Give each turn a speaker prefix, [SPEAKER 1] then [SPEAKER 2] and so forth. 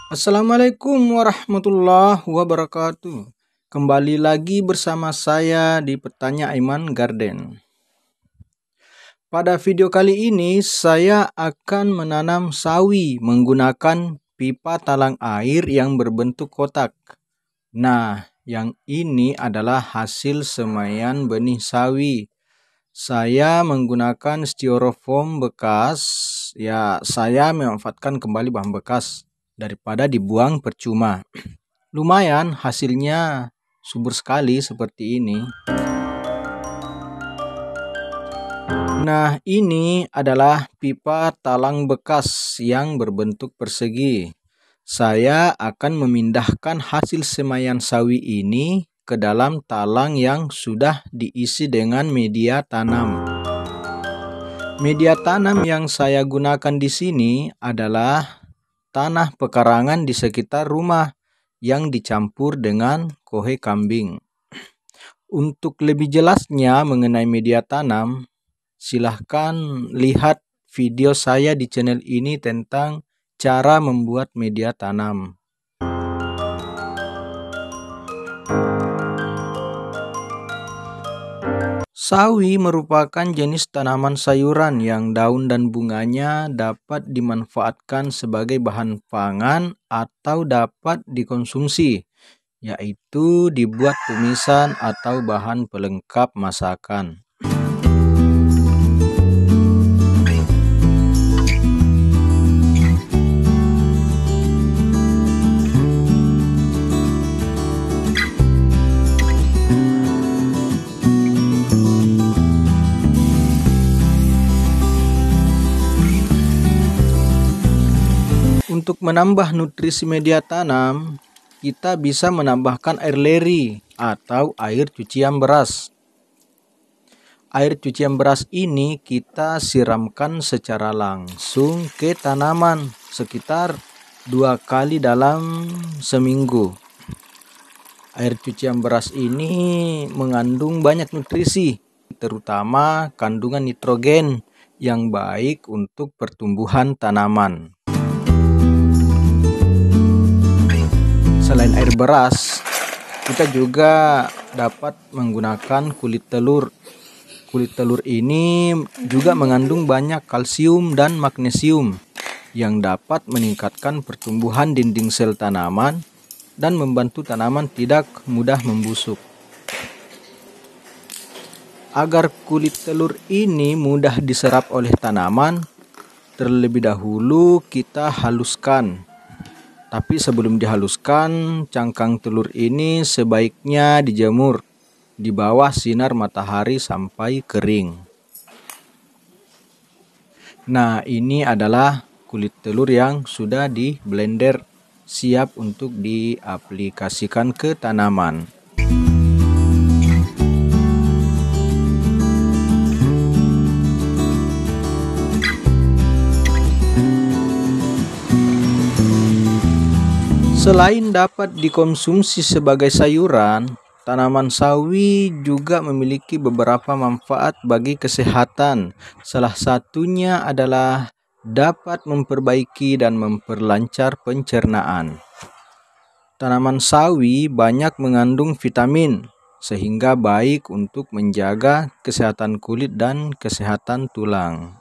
[SPEAKER 1] Assalamualaikum warahmatullahi wabarakatuh. Kembali lagi bersama saya di Petanya Aiman Garden. Pada video kali ini saya akan menanam sawi menggunakan pipa talang air yang berbentuk kotak. Nah, yang ini adalah hasil semaian benih sawi. Saya menggunakan styrofoam bekas. Ya, saya memanfaatkan kembali bahan bekas daripada dibuang percuma. Lumayan hasilnya subur sekali seperti ini. Nah, ini adalah pipa talang bekas yang berbentuk persegi. Saya akan memindahkan hasil semaian sawi ini ke dalam talang yang sudah diisi dengan media tanam. Media tanam yang saya gunakan di sini adalah tanah pekarangan di sekitar rumah yang dicampur dengan kohe kambing. Untuk lebih jelasnya mengenai media tanam, silahkan lihat video saya di channel ini tentang cara membuat media tanam. Sawi merupakan jenis tanaman sayuran yang daun dan bunganya dapat dimanfaatkan sebagai bahan pangan atau dapat dikonsumsi, yaitu dibuat tumisan atau bahan pelengkap masakan. Untuk menambah nutrisi media tanam, kita bisa menambahkan air leri atau air cucian beras. Air cucian beras ini kita siramkan secara langsung ke tanaman sekitar 2 kali dalam seminggu. Air cucian beras ini mengandung banyak nutrisi, terutama kandungan nitrogen yang baik untuk pertumbuhan tanaman. Selain air beras, kita juga dapat menggunakan kulit telur. Kulit telur ini juga mengandung banyak kalsium dan magnesium yang dapat meningkatkan pertumbuhan dinding sel tanaman dan membantu tanaman tidak mudah membusuk. Agar kulit telur ini mudah diserap oleh tanaman, terlebih dahulu kita haluskan. Tapi sebelum dihaluskan, cangkang telur ini sebaiknya dijemur di bawah sinar matahari sampai kering. Nah, ini adalah kulit telur yang sudah di blender, siap untuk diaplikasikan ke tanaman. Selain dapat dikonsumsi sebagai sayuran, tanaman sawi juga memiliki beberapa manfaat bagi kesehatan. Salah satunya adalah dapat memperbaiki dan memperlancar pencernaan. Tanaman sawi banyak mengandung vitamin, sehingga baik untuk menjaga kesehatan kulit dan kesehatan tulang.